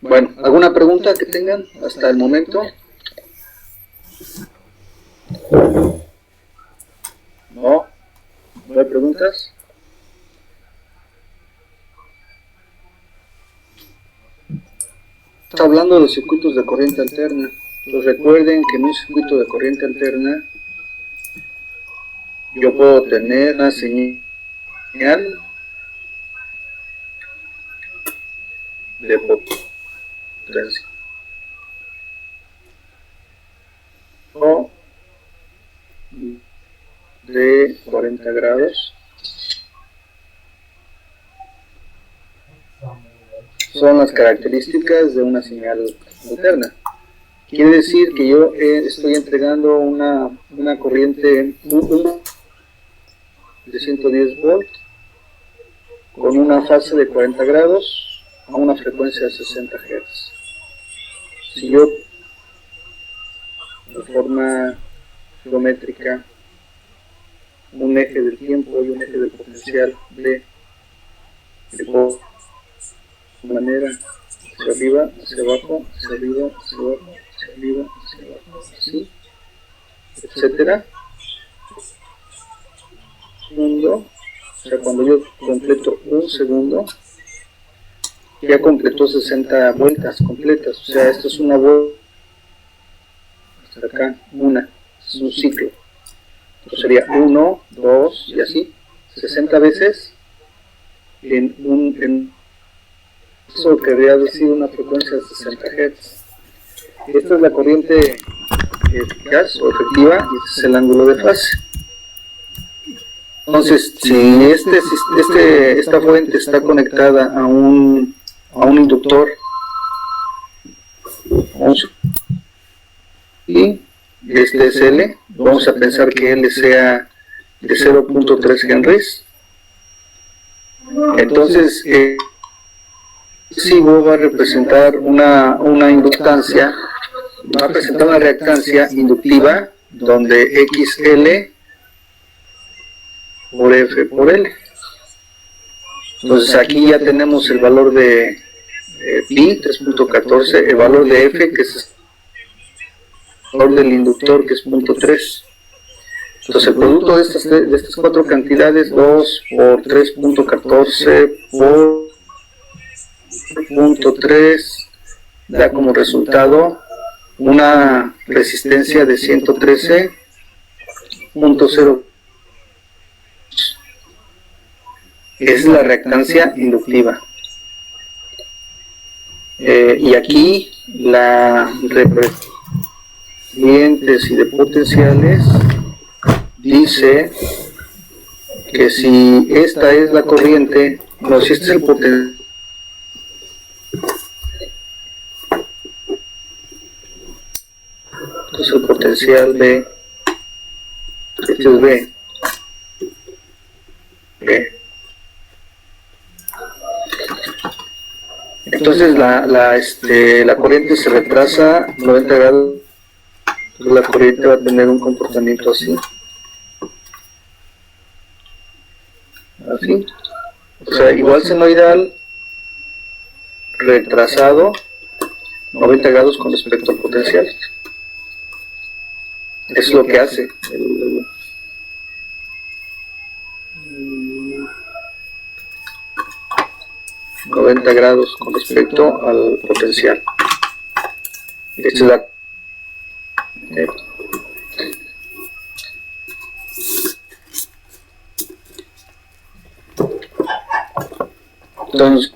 Bueno, ¿alguna pregunta que tengan hasta el momento? ¿No? ¿No hay preguntas? Está hablando de circuitos de corriente alterna. Pues recuerden que en un circuito de corriente alterna yo puedo tener una señal de potencia o de 40 grados. Son las características de una señal alterna. Quiere decir que yo estoy entregando una corriente de 110 volts con una fase de 40 grados a una frecuencia de 60 Hz. Si yo de forma geométrica un eje del tiempo y un eje del potencial de manera hacia arriba, hacia abajo, hacia arriba, hacia abajo, hacia arriba, hacia abajo, así, etcétera. Segundo, o sea, cuando yo completo un segundo, ya completó 60 vueltas completas, o sea, esto es una vuelta, hasta acá, una, es un ciclo. Entonces sería 1, 2 y así, 60 veces en eso que habría sido una frecuencia de 60 Hz. Esta es la corriente eficaz o efectiva y este es el ángulo de fase. Entonces, si esta fuente está conectada a un inductor, y este es L, vamos a pensar que L sea de 0.3 Henrys. Entonces, SIGO va a representar una inductancia, va a presentar una reactancia inductiva donde XL por F por L. Entonces aquí ya tenemos el valor de pi, 3.14, el valor de F, que es el valor del inductor, que es 0.3. Entonces el producto de estas cuatro cantidades, 2 por 3.14 por 0.3, da como resultado una resistencia de 113.0. Es la reactancia inductiva. Y aquí la representación de potenciales dice que si esta es la corriente, no, si este es el potencial, entonces el potencial B, este es B, entonces la corriente se retrasa 90 grados, la corriente va a tener un comportamiento así, o sea, igual senoidal, retrasado 90 grados con respecto al potencial. Es lo que hace 90 grados con respecto al potencial. Esta es la entonces,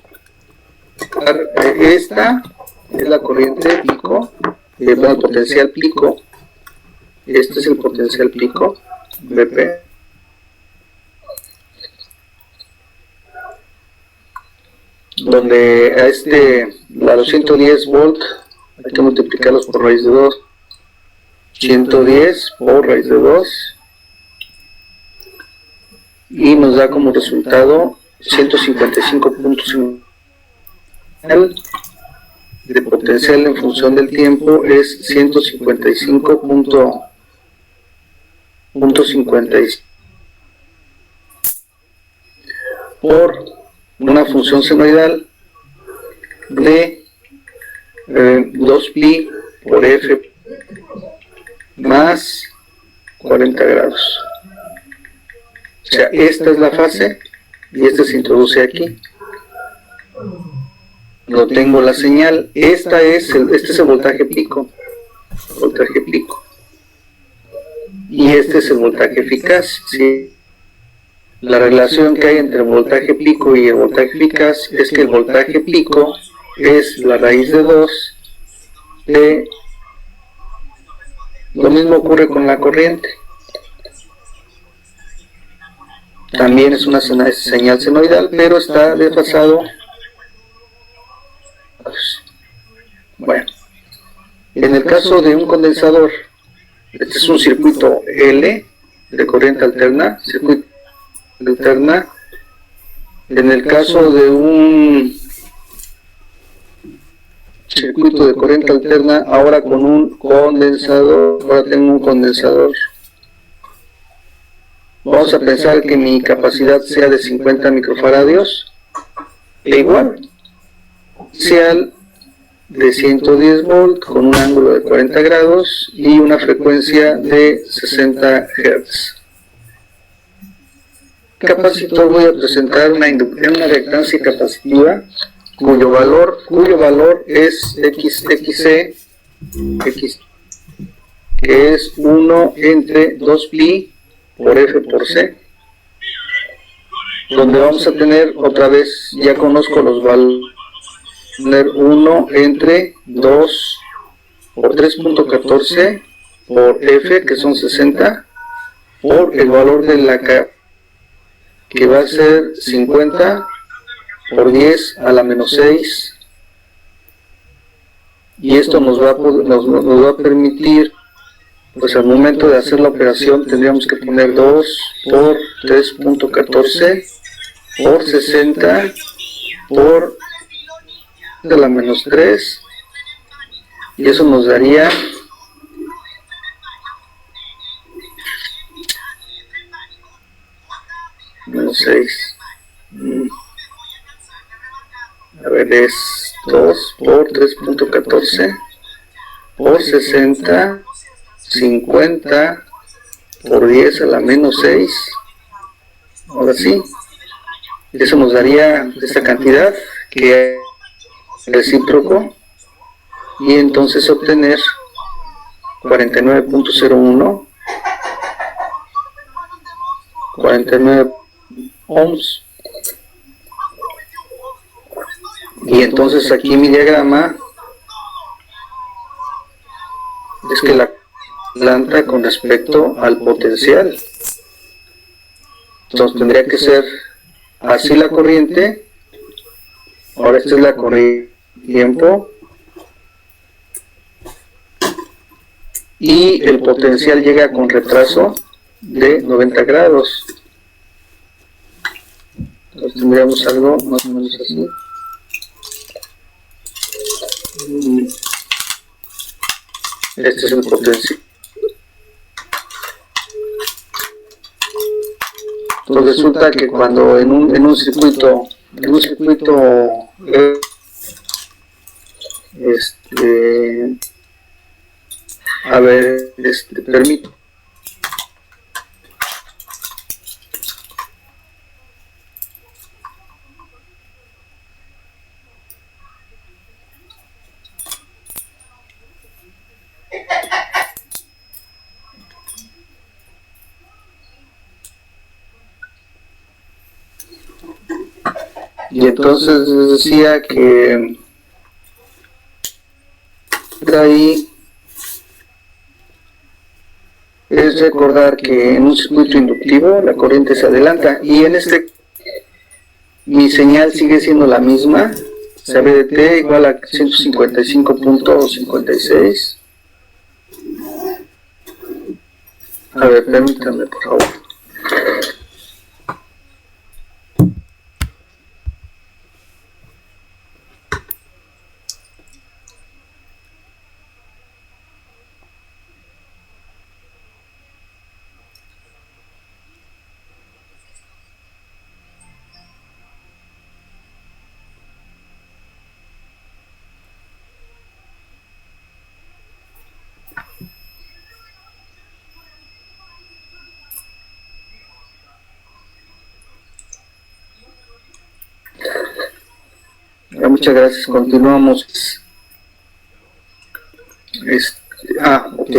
esta es la corriente pico, el potencial pico. Este es el potencial pico, BP. Donde a los 110 volt hay que multiplicarlos por raíz de 2. 110 por raíz de 2. Y nos da como resultado 155.5 de potencial en función del tiempo es 155.56 por una función senoidal de 2pi por F más 40 grados. O sea, esta es la fase y esta se introduce aquí. No tengo la señal. Este es el voltaje pico. Y este es el voltaje eficaz. ¿Sí? La relación que hay entre el voltaje pico y el voltaje eficaz es que el voltaje pico es la raíz de 2 de... Lo mismo ocurre con la corriente. También es una señal senoidal, pero está desfasado. Bueno, en el caso de un condensador, este es un circuito L de corriente alterna, circuito alterna. En el caso de un circuito de corriente alterna, ahora con un condensador, ahora tengo un condensador. Vamos a pensar que mi capacidad sea de 50 microfaradios, e igual, sea de 110 volts con un ángulo de 40 grados y una frecuencia de 60 Hz. Capacitor, voy a presentar una reactancia capacitiva cuyo valor es XC, que es 1 entre 2pi por F por C, donde vamos a tener otra vez, ya conozco los valores, 1 entre 2 por 3.14 por F, que son 60, por el valor de la que va a ser 50 por 10 a la menos 6, y esto nos va a permitir, pues al momento de hacer la operación tendríamos que poner 2 por 3.14 por 60 por a la menos 3, y eso nos daría menos 6. A ver, es 2 por 3.14 por 60, 50 por 10 a la menos 6. Ahora sí, eso nos daría esta cantidad que es recíproco, y entonces obtener 49.01, 49 ohms. Y entonces aquí mi diagrama es que la planta con respecto al potencial. Entonces tendría que ser así la corriente. Ahora esta es la corriente tiempo. Y el potencial llega con retraso de 90 grados. Entonces tendríamos algo más o menos así. Este es el potencial. Entonces resulta que cuando en un circuito a ver, permito. Y entonces decía que ahí es recordar que en un circuito inductivo la corriente se adelanta, y en mi señal sigue siendo la misma, sabe de t igual a 155.56. A ver, permítanme por favor. muchas gracias. Continuamos. Ok.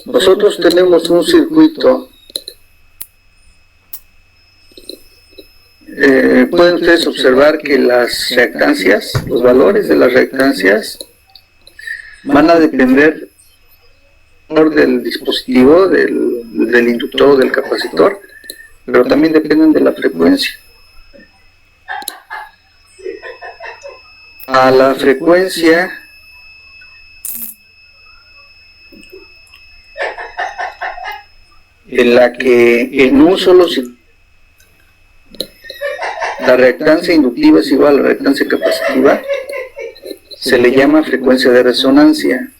Nosotros tenemos un circuito. Pueden ustedes observar que las reactancias, los valores de las reactancias, van a depender del dispositivo, del inductor o del capacitor, pero también dependen de la frecuencia. A la frecuencia en la que en un solo circuito la reactancia inductiva es igual a la reactancia capacitiva, se le llama frecuencia de resonancia.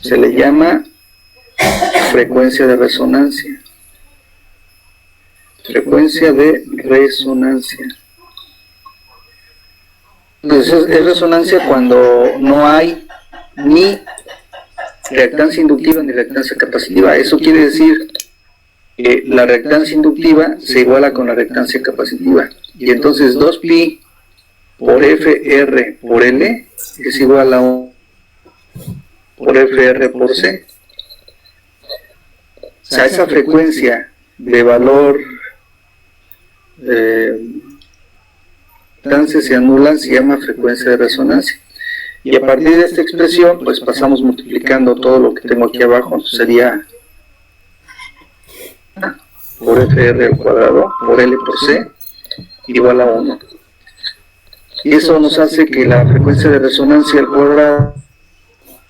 Se le llama frecuencia de resonancia. Frecuencia de resonancia. Entonces es resonancia cuando no hay ni reactancia inductiva ni reactancia capacitiva. Eso quiere decir que la reactancia inductiva se iguala con la reactancia capacitiva. Y entonces 2pi por FR por L es igual a 1 por FR por C. O sea, esa frecuencia de valor entonces se anulan, se llama frecuencia de resonancia. Y a partir de esta expresión, pues pasamos multiplicando todo lo que tengo aquí abajo. Sería por FR al cuadrado por L por C igual a 1. Y eso nos hace que la frecuencia de resonancia al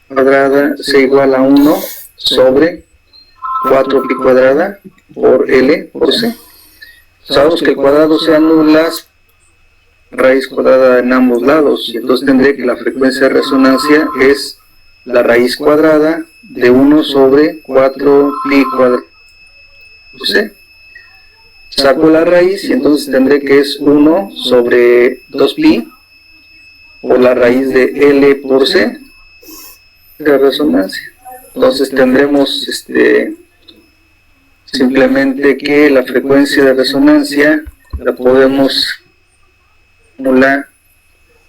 cuadrada sea igual a 1 sobre 4pi cuadrada por L por C. Sabemos que el cuadrado se anula raíz cuadrada en ambos lados, y entonces tendré que la frecuencia de resonancia es la raíz cuadrada de 1 sobre 4pi cuadrado por C. Saco la raíz y entonces tendré que es 1 sobre 2pi por la raíz de L por C de resonancia. Entonces tendremos simplemente que la frecuencia de resonancia la podemos anular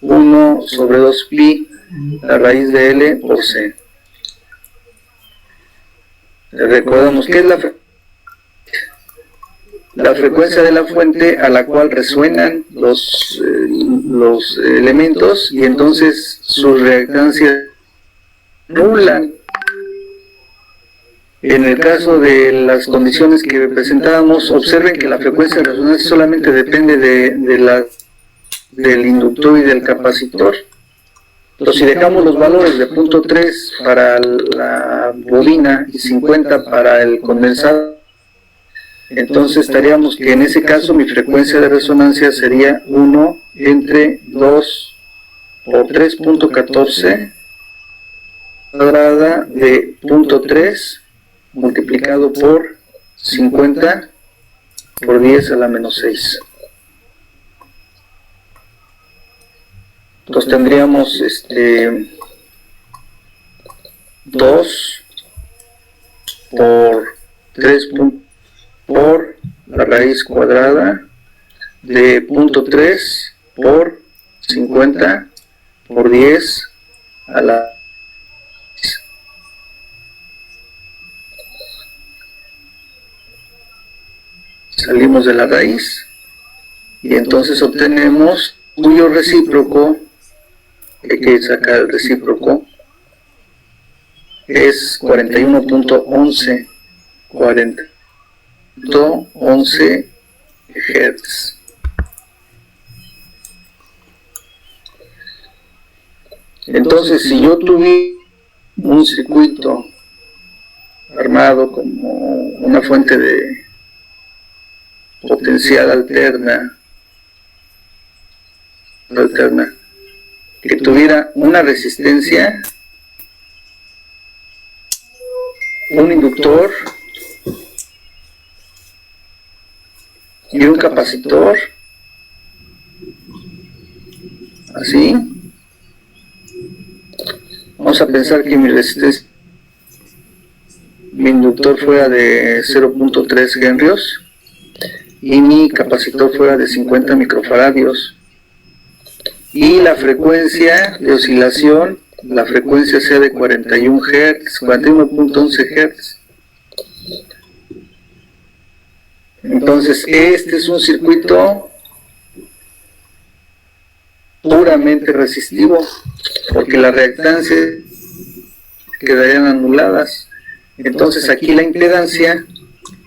1 sobre 2pi la raíz de L por C. Recordemos que es la frecuencia de la fuente a la cual resuenan los elementos, y entonces sus reactancias anulan. En el caso de las condiciones que presentábamos, observen que la frecuencia de resonancia solamente depende del inductor y del capacitor. Entonces, si dejamos los valores de 0.3 para la bobina y 50 para el condensador, entonces estaríamos que en ese caso mi frecuencia de resonancia sería 1 entre 2 por 3.14 cuadrada de 0.3 multiplicado por 50 por 10 a la menos 6. Entonces tendríamos 2 por 3 por la raíz cuadrada de 0.3 por 50 por 10 a la 6. Salimos de la raíz y entonces obtenemos cuyo recíproco, que hay que sacar el recíproco, es 41.11 Hz. Entonces, si yo tuviera un circuito armado como una fuente de potencial alterna, que tuviera una resistencia, un inductor y un capacitor, así, vamos a pensar que mi resistencia, mi inductor fuera de 0.3 henrios y mi capacitor fuera de 50 microfaradios. Y la frecuencia de oscilación, la frecuencia sea de 41 Hz, 41.11 Hz. Entonces, este es un circuito puramente resistivo, porque las reactancias quedarían anuladas. Entonces, aquí la impedancia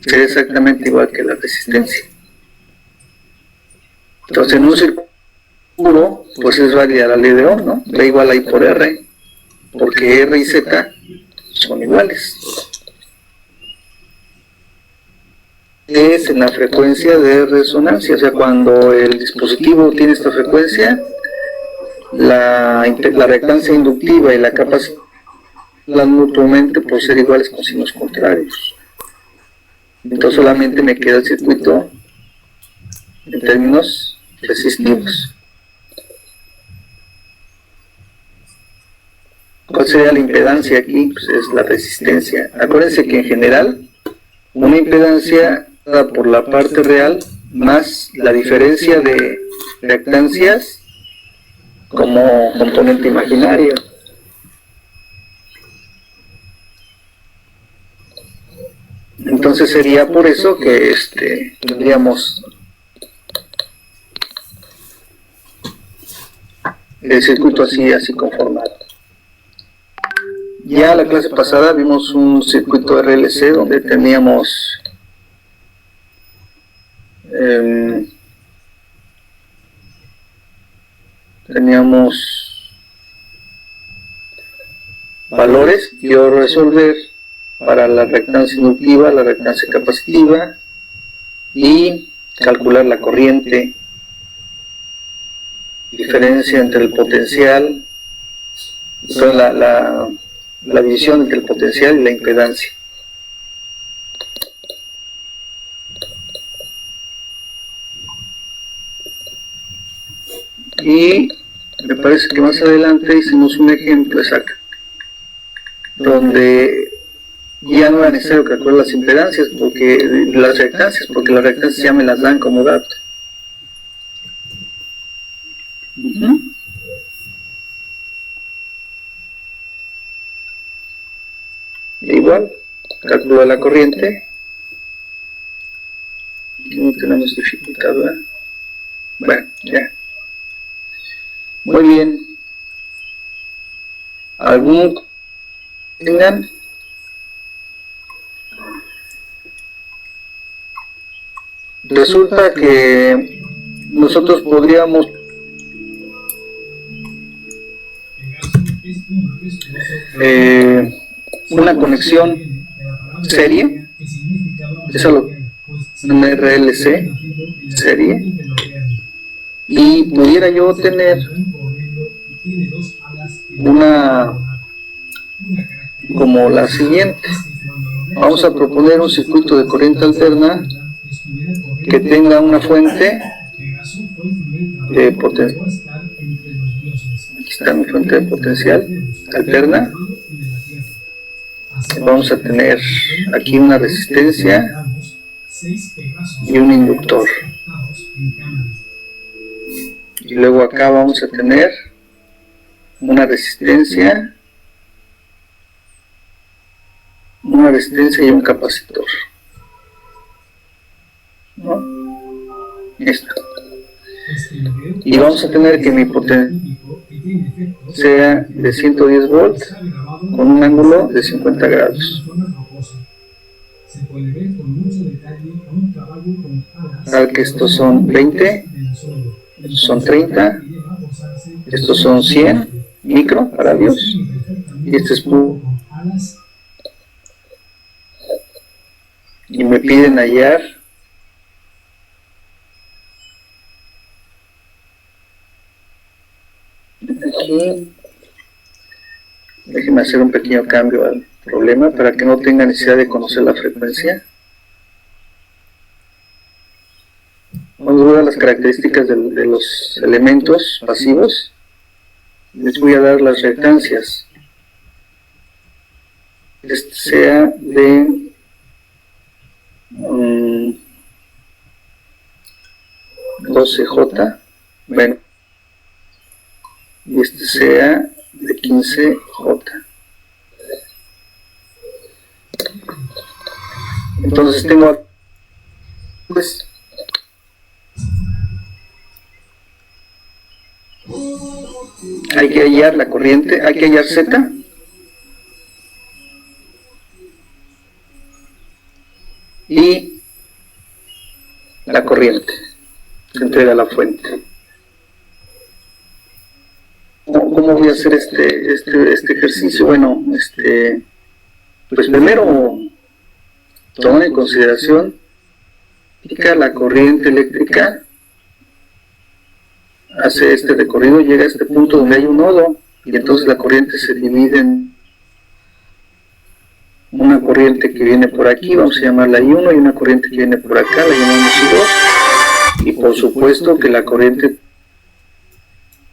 sería exactamente igual que la resistencia. Entonces, en un circuito puro, pues es válida la ley de Ohm, ¿no? Da igual a I por R, porque R y Z son iguales. Es en la frecuencia de resonancia, o sea, cuando el dispositivo tiene esta frecuencia, la reactancia inductiva y la capacidad mutuamente por ser iguales con signos contrarios. Entonces solamente me queda el circuito en términos resistivos. ¿Cuál sería la impedancia aquí? Pues es la resistencia. Acuérdense que en general una impedancia dada por la parte real más la diferencia de reactancias como componente imaginario. Entonces sería por eso que tendríamos el circuito así conformado. Ya la clase pasada vimos un circuito RLC donde teníamos valores que yo resolver para la reactancia inductiva, la reactancia capacitiva y calcular la corriente, diferencia entre el potencial, la división entre el potencial y la impedancia. Y me parece que más adelante hicimos un ejemplo exacto donde ya no era necesario calcular las impedancias, porque las reactancias ya me las dan como dato. Igual, calculo la corriente. No tenemos dificultad, ¿verdad? Bueno, ya. Muy bien. ¿Algún tengan? Resulta que nosotros podríamos una conexión serie, eso un RLC serie, y pudiera yo tener una como la siguiente. Vamos a proponer un circuito de corriente alterna que tenga una fuente de potencial. Aquí está mi fuente de potencial alterna. Vamos a tener aquí una resistencia y un inductor. Y luego acá vamos a tener una resistencia y un capacitor, ¿no? Esto. Y vamos a tener que mi potencia sea de 110 volts con un ángulo de 50 grados. Tal que estos son 20, estos son 30, estos son 100 microfaradios y este es puro. Y me piden hallar aquí. Déjenme hacer un pequeño cambio al problema para que no tenga necesidad de conocer la frecuencia. Vamos a ver las características de los elementos pasivos. Les voy a dar las reactancias. Este sea de 12J, bueno, y este sea de 15J. Entonces tengo, pues, hay que hallar la corriente, hay que hallar Z, y la corriente se entrega a la fuente. ¿Cómo voy a hacer este ejercicio? Bueno, pues primero toma en consideración que la corriente eléctrica hace este recorrido, llega a este punto donde hay un nodo, y entonces la corriente se divide en una corriente que viene por aquí, vamos a llamarla I1, y una corriente que viene por acá, la llamamos I2, y por supuesto que la corriente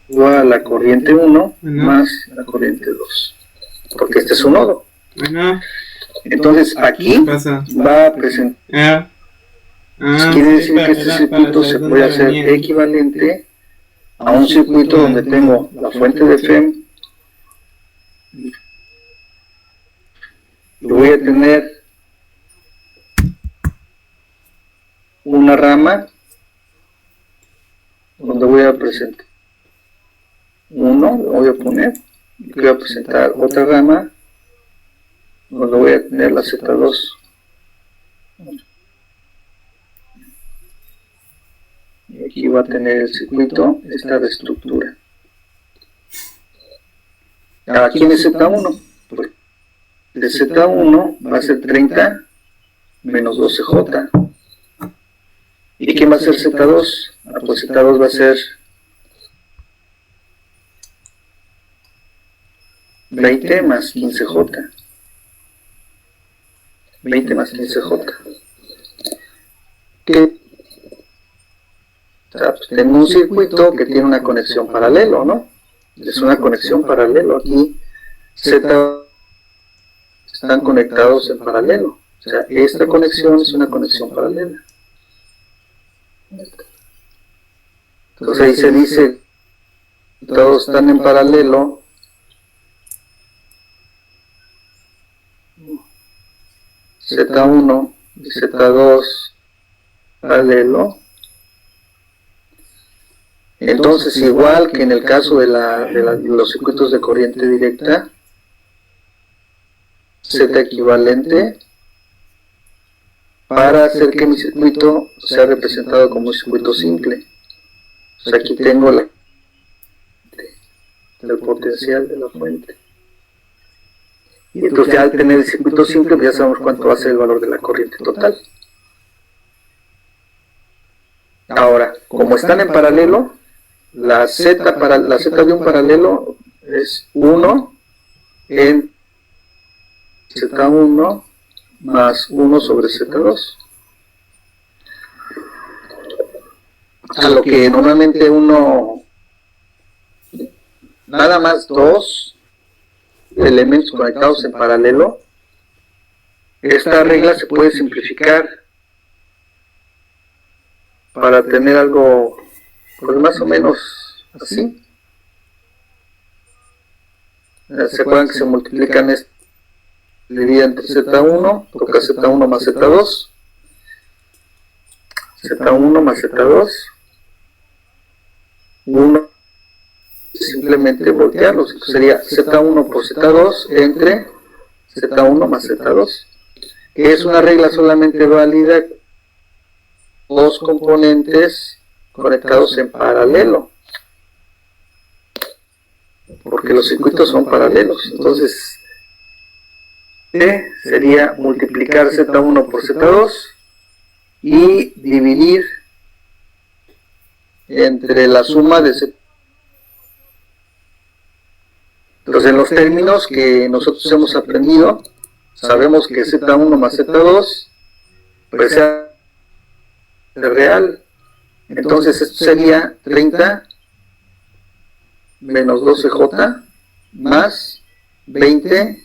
igual a la corriente 1 más la corriente 2, porque este es un nodo. Entonces aquí va a presentar, quiere decir que este circuito se puede hacer equivalente a un circuito donde tengo la fuente de FEM, y voy a tener una rama donde voy a presentar 1, lo voy a poner, y voy a presentar otra rama donde voy a tener la Z2. Y aquí va a tener el circuito esta de estructura. Aquí en el Z1, pues, de Z1 va a ser 30 menos 12J. ¿Y quién va a ser Z2? Pues Z2 va a ser 20 más 15J. 20 más 15J. ¿Qué? O sea, pues tengo un circuito que tiene una conexión paralelo, ¿no? Es una conexión paralelo. Aquí Z están conectados en paralelo. O sea, esta conexión es una conexión paralela. Entonces ahí se dice, todos están en paralelo. Z1 y Z2 paralelo. Entonces, igual que en el caso de los circuitos de corriente directa, Z equivalente, para hacer que mi circuito sea representado como un circuito simple. O sea, aquí tengo el potencial de la fuente. Y entonces, ya al tener el circuito simple, pues ya sabemos cuánto va a ser el valor de la corriente total. Ahora, como están en paralelo, la Z de un paralelo es 1 en Z1 más 1 sobre Z2. A lo que normalmente nada más dos elementos conectados en paralelo, esta regla se puede simplificar para tener algo pues más o menos así. ¿Se acuerdan que se multiplican esto? Divide entre Z1, toca Z1 más Z2, Z1 más Z2, 1, simplemente voltearlos, sería Z1 por Z2 entre Z1 más Z2, que es una regla solamente válida dos componentes conectados en paralelo, porque los circuitos son paralelos. Entonces sería multiplicar Z1 por Z2 y dividir entre la suma de Z. Entonces, en los términos que nosotros hemos aprendido, sabemos que Z1 más Z2 pues sea real. Entonces esto sería 30 menos 12J más 20,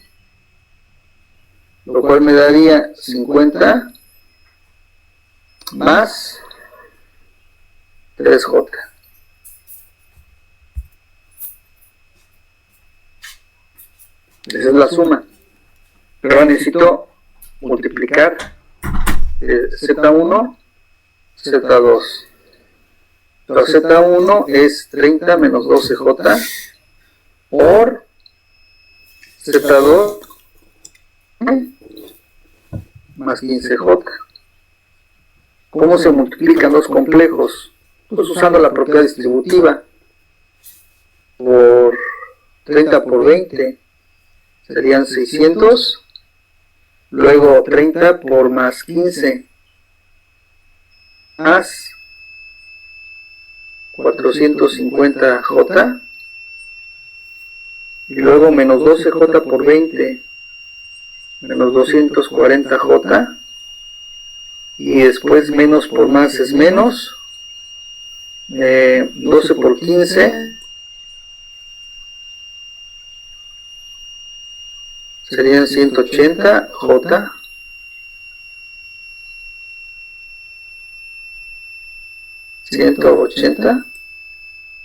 lo cual me daría 50 más 3J. Esa es la suma. Pero ahora necesito multiplicar Z1, Z2. Entonces Z1 es 30 menos 12J por Z2 más 15J. ¿Cómo se multiplican los complejos? Pues usando la propiedad distributiva. Por 30 por 20 serían 600. Luego 30 por más 15 más 450J. Y luego menos 12J por 20 menos 240J. Y después menos por más es menos. 12 por 15 serían 180J.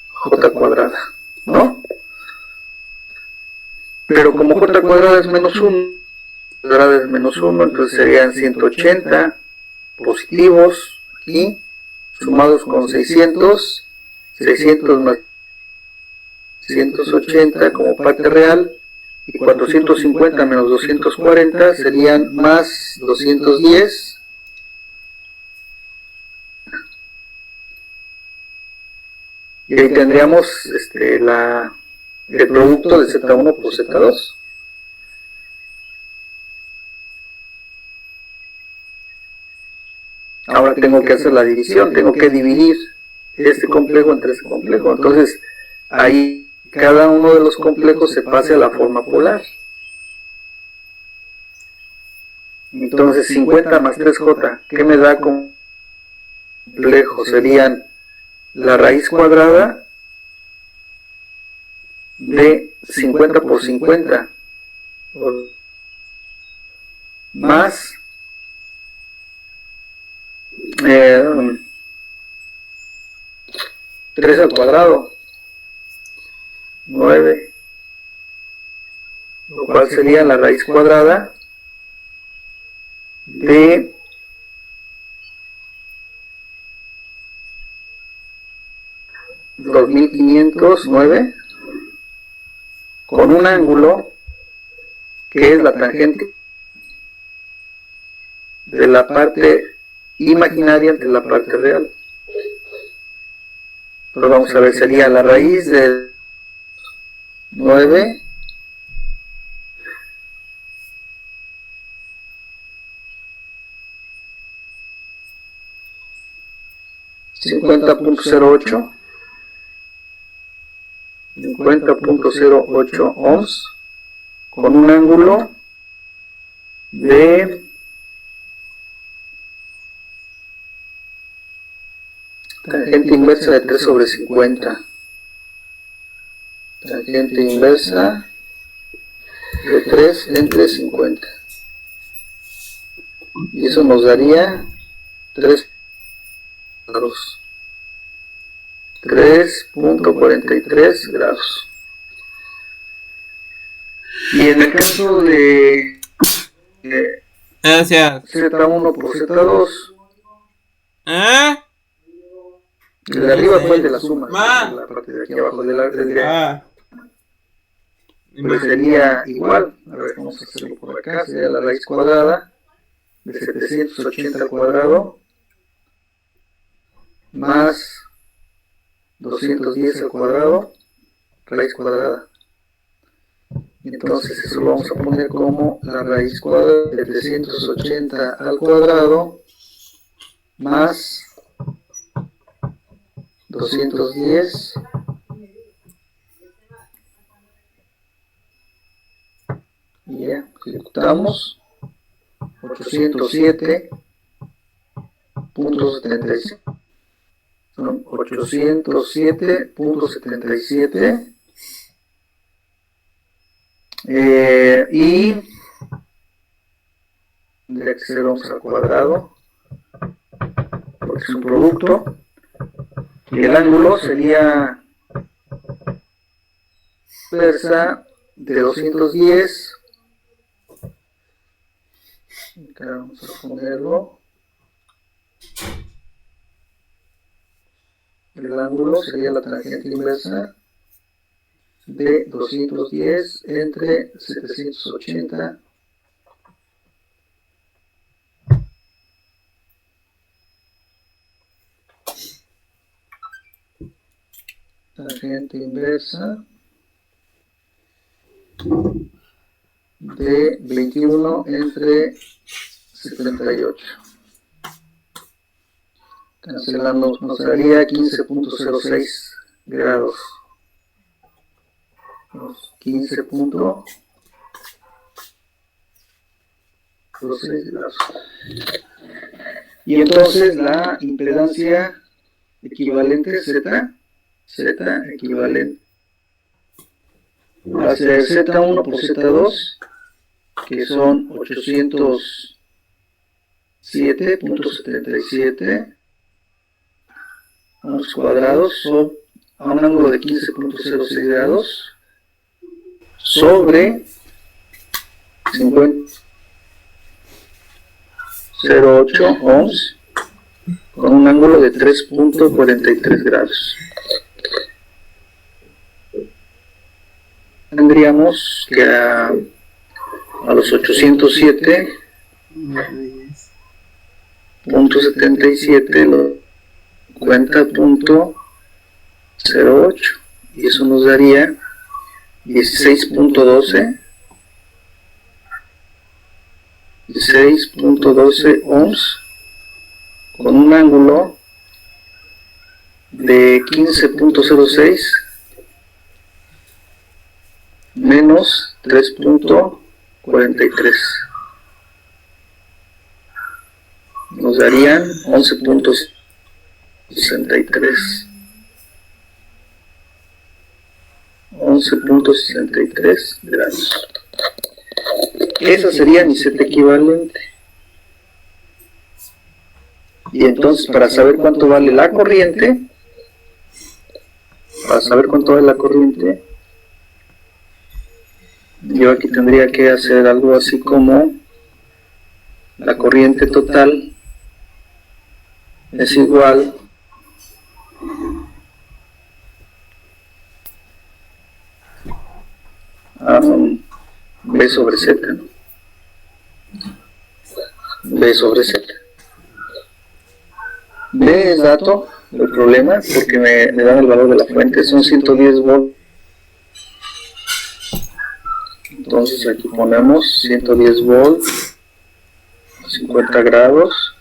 J cuadrada, ¿no? Pero como J cuadrada es menos 1, cuadrada es menos 1, entonces serían 180 positivos aquí, sumados con 600, 600 más 180 como parte real, y 450 menos 240 serían más 210. Y ahí tendríamos el producto de Z1 por Z2. Ahora tengo que hacer la división, tengo que dividir este complejo entre este complejo. Entonces, ahí cada uno de los complejos se pase a la forma polar. Entonces, 50 más 3J, ¿qué me da complejo? Serían la raíz cuadrada de 50 por 50 más 3 al cuadrado, 9, lo cual sería la raíz cuadrada de 2509 con un ángulo que es la tangente de la parte imaginaria de la parte real. Entonces vamos a ver, sería la raíz de 9 50.08 50.08 ohms con un ángulo de tangente inversa de 3 sobre 50. Tangente inversa de 3 entre 50. Y eso nos daría 3 grados. 3.43 grados. Y en el caso de Z1 por Z2, el de arriba fue el de la suma, la parte de aquí abajo pues sería igual. A ver, vamos a hacerlo por acá. Sería la raíz cuadrada de 780 al cuadrado más 210 al cuadrado, raíz cuadrada. Entonces eso lo vamos a poner como la raíz cuadrada de 780 al cuadrado más 210 y ya, ejecutamos 807.77, son 807.77 y tendría que ser 11 al cuadrado porque es un producto. El ángulo sería inversa de 210. Acá vamos a ponerlo. El ángulo sería la tangente inversa de 210 entre 780. Tangente inversa de 21 entre 78. Cancelando nos daría 15.06 grados. 15.06 grados. Y entonces la impedancia equivalente Z equivalente a hacer Z1 por Z2, que son 807.77 ohms cuadrados a un ángulo de 15.06 grados sobre 50.08 ohms con un ángulo de 3.43 grados. Tendríamos que a los 807.77 lo 50.08 y eso nos daría 16.12 ohms con un ángulo de 15.06 menos 3.43. Nos darían 11.63. 11.63 grados. Esa sería mi Z equivalente. Y entonces, para saber cuánto vale la corriente, yo aquí tendría que hacer algo así como la corriente total es igual a B sobre Z, ¿no? B sobre Z. B es dato del problema porque me dan el valor de la fuente, son 110 volts. Entonces aquí ponemos 110 volts, 50 grados,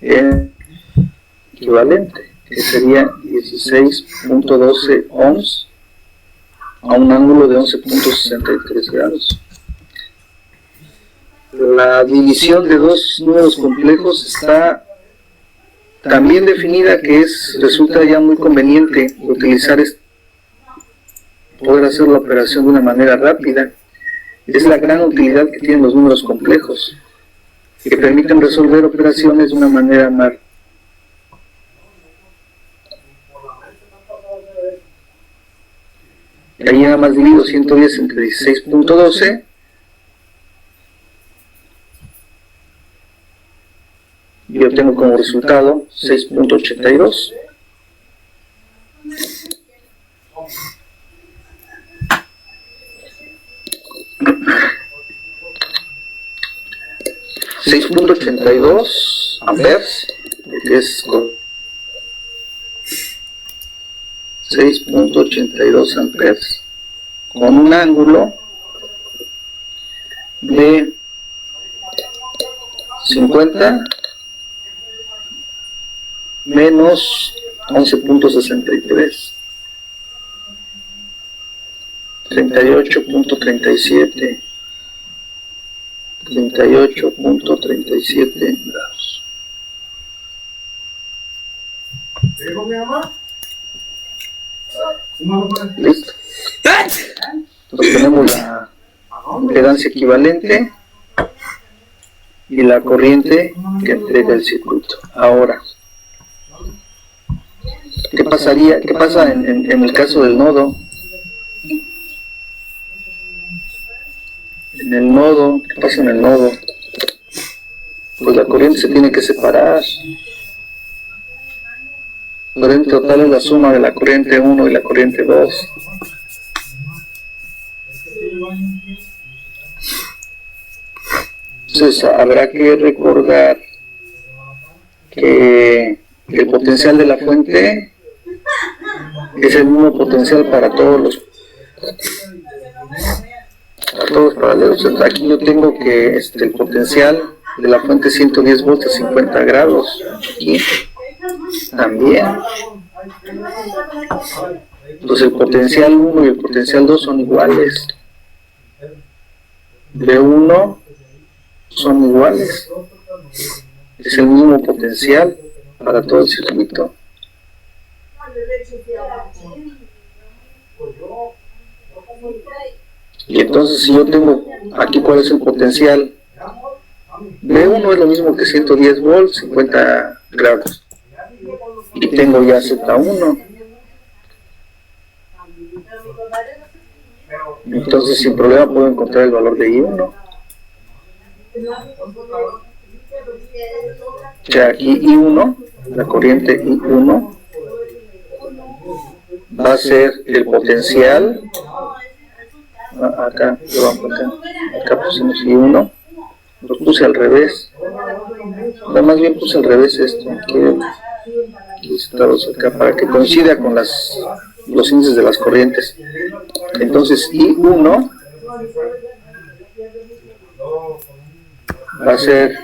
en equivalente, que sería 16.12 ohms a un ángulo de 11.63 grados. La división de dos números complejos está también definida, que resulta ya muy conveniente utilizar poder hacer la operación de una manera rápida. Es la gran utilidad que tienen los números complejos, que permiten resolver operaciones de una manera más. Ahí nada más divido 110 entre 16.12 y obtengo como resultado 6.82. $6.82 amperes, que es 6.82 amperes con un ángulo de 50 menos 11.63, 38.37, 38.37 grados. Listo. Entonces tenemos la impedancia equivalente y la corriente que entrega el circuito. Ahora, ¿Qué pasaría? ¿Qué pasa en el caso del nodo? En el nodo, ¿qué pasa en el nodo? Pues la corriente se tiene que separar. La corriente total es la suma de la corriente 1 y la corriente 2. Entonces habrá que recordar que el potencial de la fuente es el mismo potencial para todos los paralelos. Aquí yo tengo que el potencial de la fuente 110 volts a 50 grados. Aquí también. Entonces el potencial 1 y el potencial 2 son iguales. B1 son iguales. Es el mismo potencial para todo el circuito. Y entonces si yo tengo aquí cuál es el potencial, B1 es lo mismo que 110 volts, 50 grados. Y tengo ya Z1. Entonces sin problema puedo encontrar el valor de I1. O sea, aquí I1, la corriente I1, va a ser el potencial. Acá pusimos I1, lo puse al revés. No, más bien puse al revés esto. Aquí acá, para que coincida con los índices de las corrientes. Entonces I1 va a ser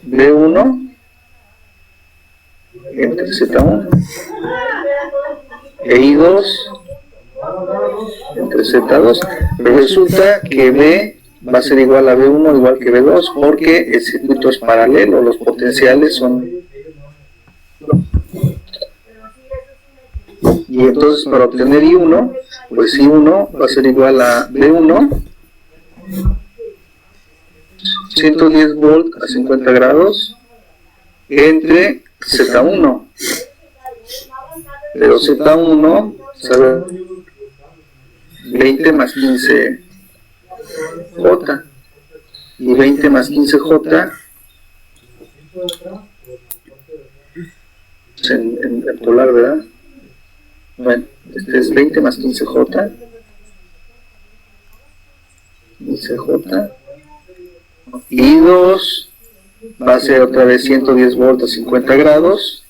B1 entre Z1 e I2 entre Z2, pero resulta que B va a ser igual a B1 igual que B2 porque el circuito es paralelo, los potenciales son. Y entonces para obtener I1, pues I1 va a ser igual a B1 110 volts a 50 grados entre Z1, pero Z1 sabe 20 más 15 J, y 20 más 15 J en polar, ¿verdad? Bueno, este es 20 más 15 J, 15 J, y 2 va a ser otra vez 110 volts a 50 grados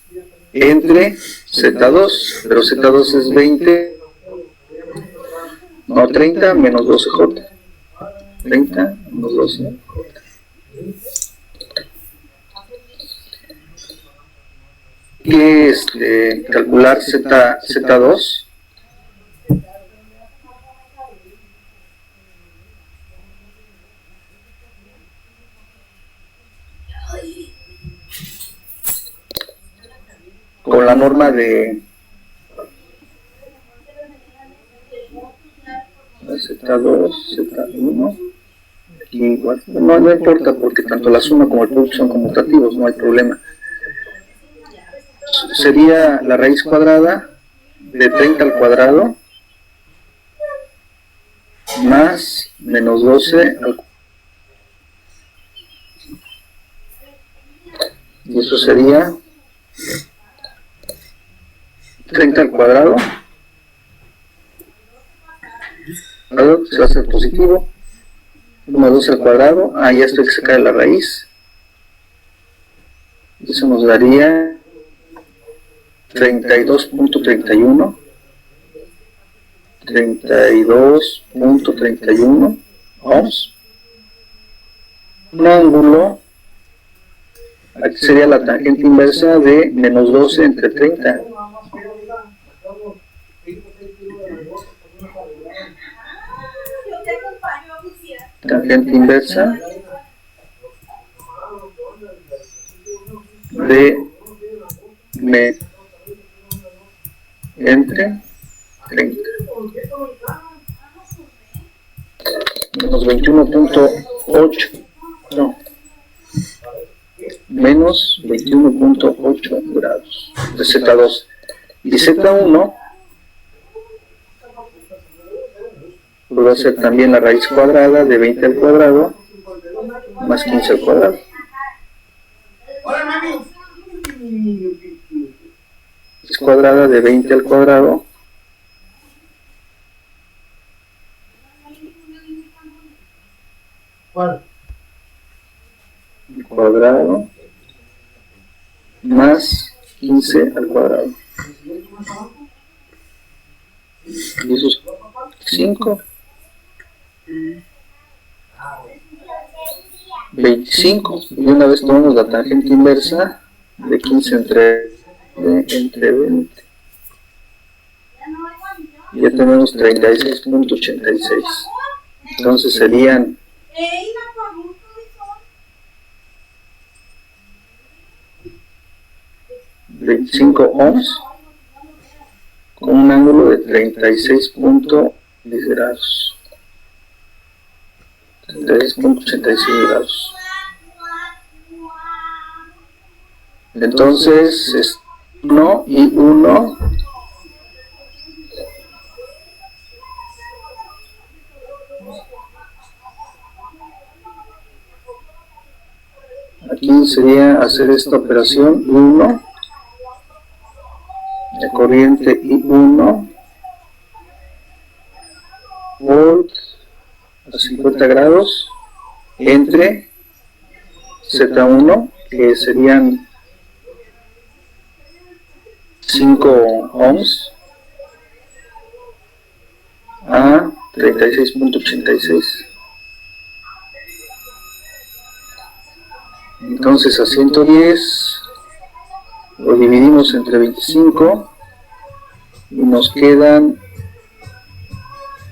entre Z2, pero Z2 es 20, no, 30 menos 12J, 30 menos 12J. Y calcular Z2. Con la norma de Z2, Z1, aquí igual, no importa porque tanto la suma como el producto son conmutativos, no hay problema. Sería la raíz cuadrada de 30 al cuadrado más menos 12 al cuadrado. Y eso sería 30 al cuadrado, se va a hacer positivo, 1,12 al cuadrado, ya esto hay que sacar la raíz, eso nos daría 32.31, 32.31 ohms, un ángulo, aquí sería la tangente inversa de menos 12 entre 30. Tangente inversa de entre 30 menos 21.8, no, menos 21.8 grados de Z2. Y Z1 pues va a ser también la raíz cuadrada de 20 al cuadrado más 15 al cuadrado. Raíz cuadrada de 20 al cuadrado más 15 al cuadrado. Y eso es 5. 25. Y una vez tomamos la tangente inversa de 15 entre 20. Y ya tenemos 36.86. Entonces serían 25 ohms con un ángulo de 36.10 grados. 36.86 grados. Entonces es 1 y 1 aquí sería hacer esta operación 1 de corriente I1 volt a 50 grados entre Z1, que serían 5 ohms a 36.86. Entonces a 110 lo dividimos entre 25 y nos quedan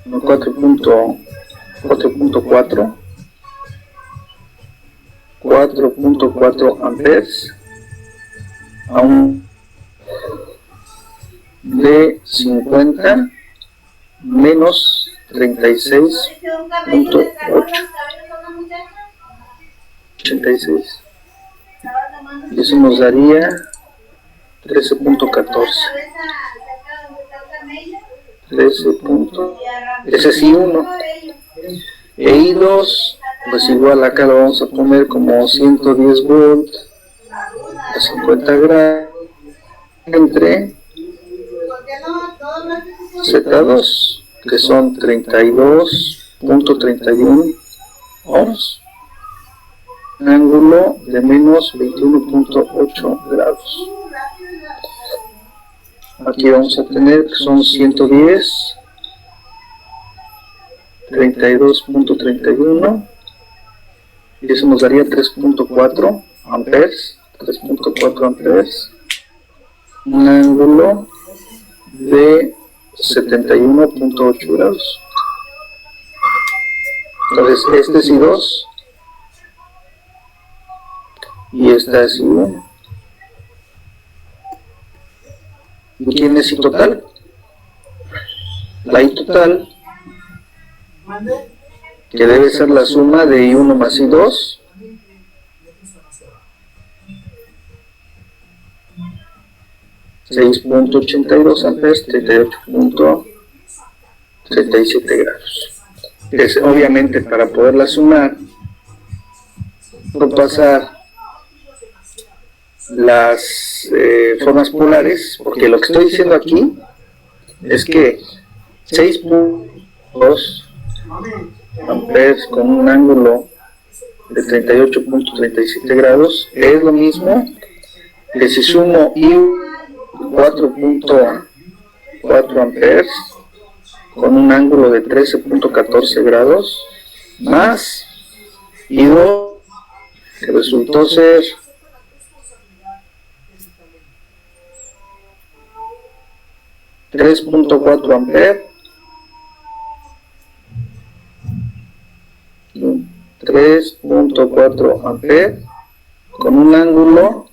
4.4 amperes a un de 50 menos 36.86. Y eso nos daría 13.14. Ese es I1. E I2, pues igual acá lo vamos a poner como 110 volts a 50 grados entre Z2, que son 32.31 ohms, ángulo de menos 21.8 grados. Aquí vamos a tener que son 110, 32.31, y eso nos daría 3.4 amperes, 3.4 amperes, un ángulo de 71.8 grados. Entonces este es I2 y esta es I1. ¿Y quién es I total? La I total, que debe ser la suma de I1 más I2, $6.82 amperes, 38.37 grados. Es, obviamente, para poderla sumar, no pasar las formas polares, porque lo que estoy diciendo aquí es que 6.2 amperes con un ángulo de 38.37 grados es lo mismo que si sumo I 4.4 amperes con un ángulo de 13.14 grados más I2, que resultó ser 3.4 amperes, 3.4 amperes con un ángulo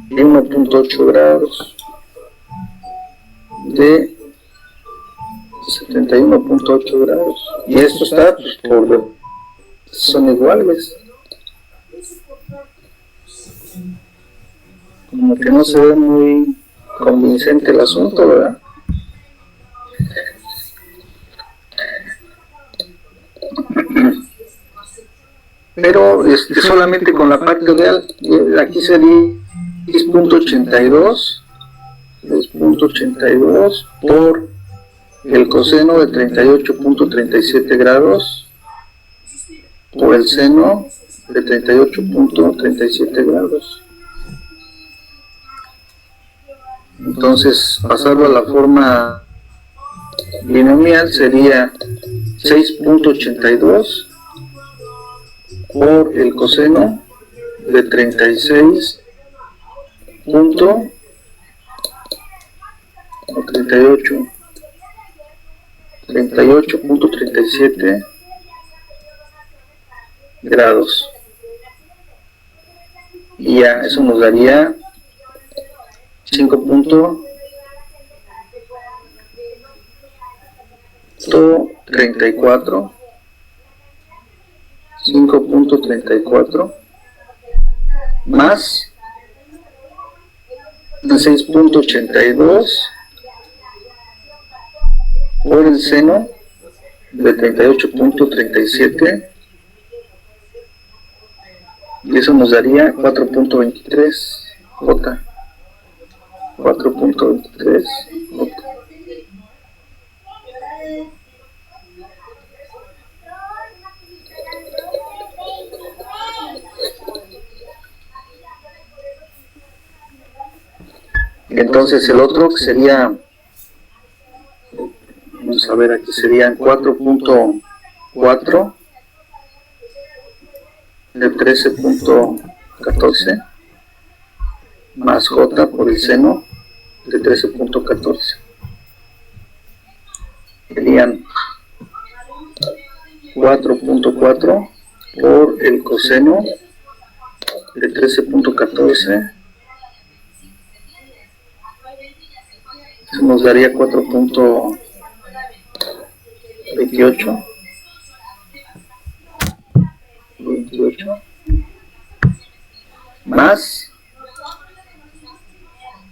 de 1.8 grados de 71.8 grados, y esto está pues, son iguales. como que no se ve muy convincente el asunto, ¿verdad? Pero solamente con la parte real, aquí sería 10.82 por el coseno de 38.37 grados por el seno de 38.37 grados. Entonces, pasarlo a la forma binomial sería 6.82 por el coseno de 38.37 grados. Y ya, eso nos daría 5.34 más 6.82 por el seno de 38.37, y eso nos daría 4.23 J. 4.23 J. Entonces el otro que sería, vamos a ver, aquí serían 4.4 de 13.14 más J por el seno de 13.14. Serían 4.4 por el coseno de 13.14. Eso nos daría 4.28 más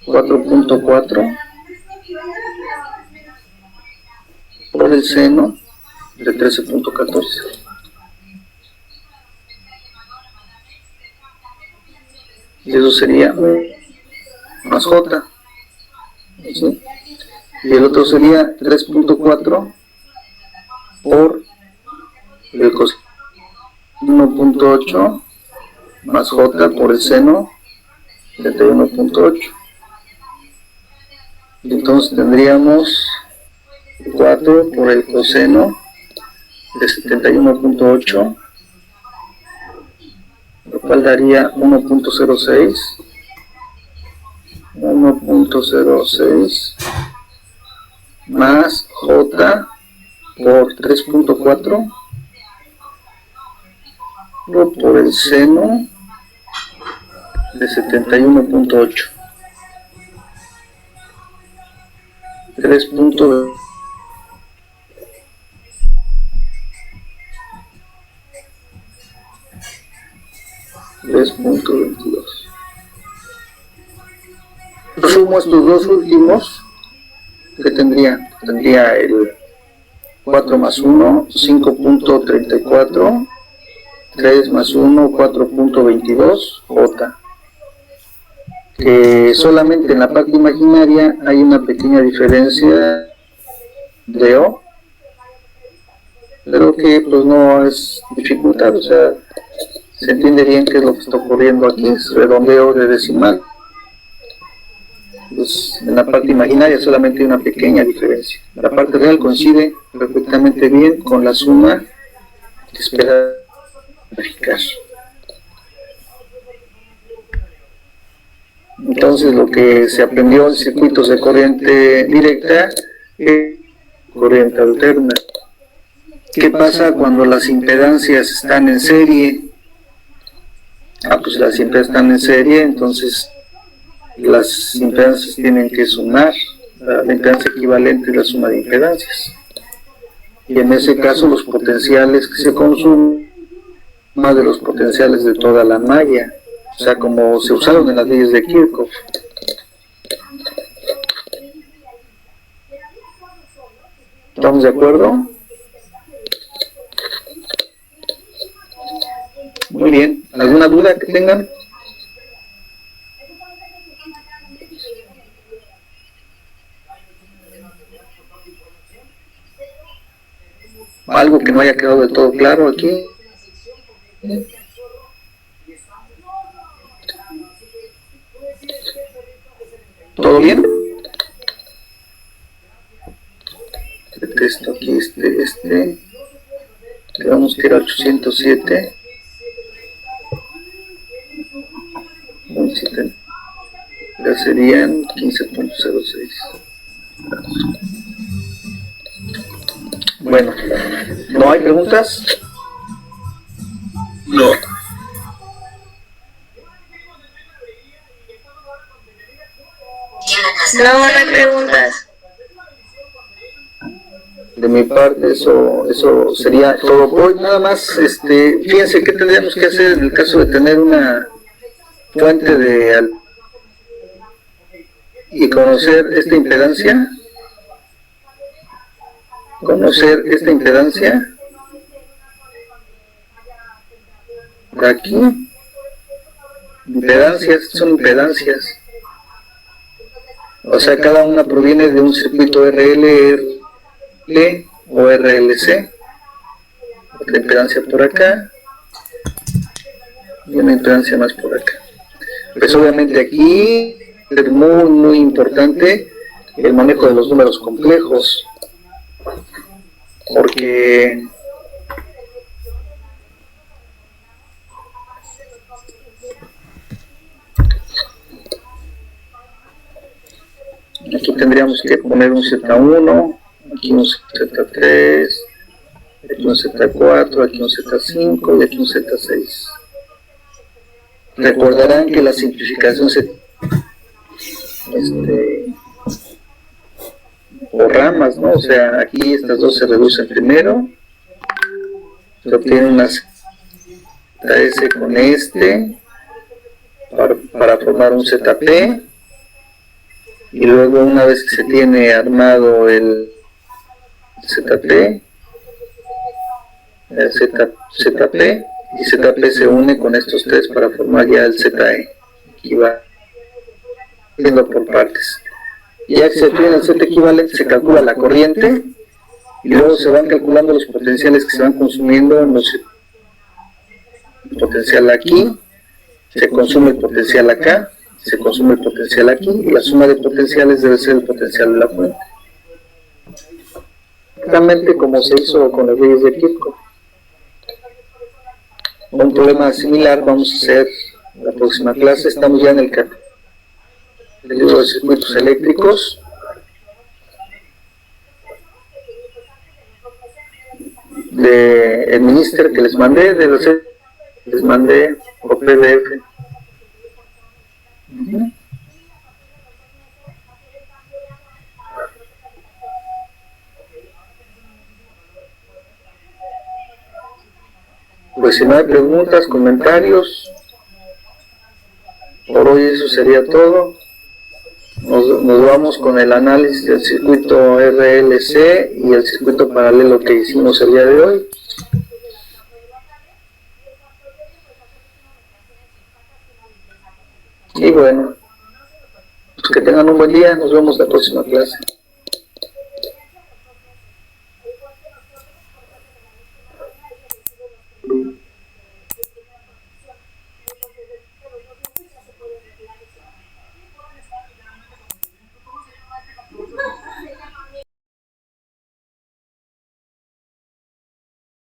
4.4 por el seno de 13.14. Y eso sería más J. ¿Sí? Y el otro sería 3.4 por el coseno 1.8 más J por el seno de 31.8. Entonces tendríamos 4 por el coseno de 71.8, lo cual daría 1.06 más J por 3.4 por el seno de 71.8. 3.22. Sumo estos dos últimos, que tendría el 4 más 1, 5.34, 3 más 1, 4.22, J. Que solamente en la parte imaginaria hay una pequeña diferencia de O, pero que pues no es dificultad, o sea, se entiende bien qué es lo que está ocurriendo aquí, es redondeo de decimal. Pues en la parte imaginaria solamente hay una pequeña diferencia. La parte real coincide perfectamente bien con la suma que espera verificar. Entonces lo que se aprendió en circuitos de corriente directa es corriente alterna. ¿Qué pasa cuando las impedancias están en serie? Pues las impedancias están en serie, entonces las impedancias tienen que sumar. La impedancia equivalente es la suma de impedancias. Y en ese caso los potenciales que se consumen más de los potenciales de toda la malla. o sea, como se usaron en las leyes de Kirchhoff. ¿Estamos de acuerdo? Muy bien. ¿Alguna duda que tengan? ¿Algo que no haya quedado del todo claro aquí? ¿Todo bien? El texto aquí, digamos que era 807. Ya serían 15.06. Bueno, ¿no hay preguntas? No. No hay preguntas. De mi parte eso sería todo por hoy. Nada más, fíjense qué tendríamos que hacer en el caso de tener una fuente y conocer esta impedancia. De aquí, son impedancias. O sea, cada una proviene de un circuito RL o RLC. Otra impedancia por acá y una impedancia más por acá. Pues obviamente aquí es muy importante el manejo de los números complejos, porque aquí tendríamos que poner un Z1, aquí un Z3, aquí un Z4, aquí un Z5 y aquí un Z6. Recordarán que la simplificación por ramas, ¿no? O sea, aquí estas dos se reducen primero, se obtiene una ZS con para formar un ZP, y luego una vez que se tiene armado el ZP, el ZP, y ZP se une con estos tres para formar ya el ZE. Aquí va viendo por partes. Ya que se tiene el Z equivalente, se calcula la corriente y luego se van calculando los potenciales que se van consumiendo en los potencial aquí, se consume el potencial acá, se consume el potencial aquí, y la suma de potenciales debe ser el potencial de la fuente. Exactamente como se hizo con las leyes de Kirchhoff. Un problema similar vamos a hacer en la próxima clase. Estamos ya en el libro de circuitos eléctricos. El minister que les mandé, les mandé por PDF. Pues si no hay preguntas, comentarios, por hoy eso sería todo. Nos vamos con el análisis del circuito RLC y el circuito paralelo que hicimos el día de hoy. Y bueno, pues que tengan un buen día, nos vemos la próxima clase.